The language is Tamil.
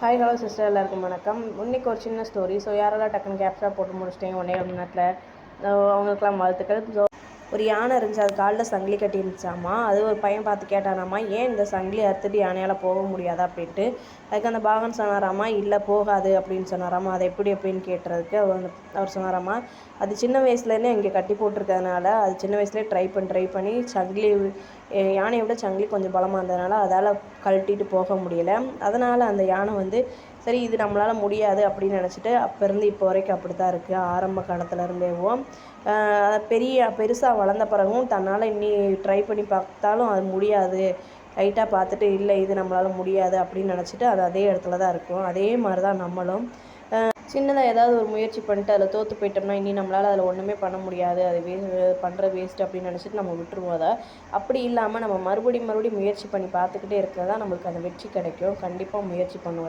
ஹாய் ஹலோ சிஸ்டர், எல்லாருக்கும் வணக்கம். இன்னைக்கு ஒரு சின்ன ஸ்டோரி. ஸோ யாரெல்லாம் டக்குன்னு கேப்ஷாக போட்டு முடிச்சிட்டேங்க 1 நேரத்தில் அவங்களுக்குலாம் வாழ்த்துக்கள். ஸோ ஒரு யானை இருந்துச்சு, அது காலில் சங்கிலி கட்டி இருந்துச்சாமா. அது ஒரு பையன் பார்த்து கேட்டானாமா, ஏன் இந்த சங்கிலி அறுத்துட்டு யானையால் போக முடியாதா அப்படின்ட்டு. அதுக்கு அந்த பாகன் சொன்னாராமா, இல்லை போகாது அப்படின்னு சொன்னாராமா. அது எப்படி அப்படின்னு கேட்டுறதுக்கு அவர் சொன்னாராமா, அது சின்ன வயசுலேருந்தே இங்கே கட்டி போட்டிருக்கிறதுனால அது சின்ன வயசுலேயே ட்ரை பண்ணி சங்கிலி யானையை விட சங்கிலி கொஞ்சம் பலமாக இருந்ததுனால அதால் கழட்டிட்டு போக முடியலை. அதனால் அந்த யானை சரி இது நம்மளால் முடியாது அப்படின்னு நினச்சிட்டு அப்போருந்து இப்போ வரைக்கும் அப்படி தான் இருக்குது. ஆரம்ப காலத்துலேருந்தேவும் பெருசாக வளர்ந்த பிறகும் தன்னால் இன்னி ட்ரை பண்ணி பார்த்தாலும் அது முடியாது, லைட்டாக பார்த்துட்டு இல்லை இது நம்மளால் முடியாது அப்படின்னு நினச்சிட்டு அது அதே இடத்துல தான் இருக்கும். அதே மாதிரி தான் நம்மளும் சின்னதாக ஏதாவது ஒரு முயற்சி பண்ணிட்டு அதில் தோற்று போயிட்டோம்னா இனி நம்மளால் அதில் ஒன்றுமே பண்ண முடியாது, அது பண்ணுற வேஸ்ட் அப்படின்னு நினச்சிட்டு நம்ம விட்டுருவோம். அதை அப்படி இல்லாமல் நம்ம மறுபடியும் முயற்சி பண்ணி பார்த்துக்கிட்டே இருக்கிறதா நம்மளுக்கு அந்த வெற்றி கிடைக்கும். கண்டிப்பாக முயற்சி பண்ணுவோம்.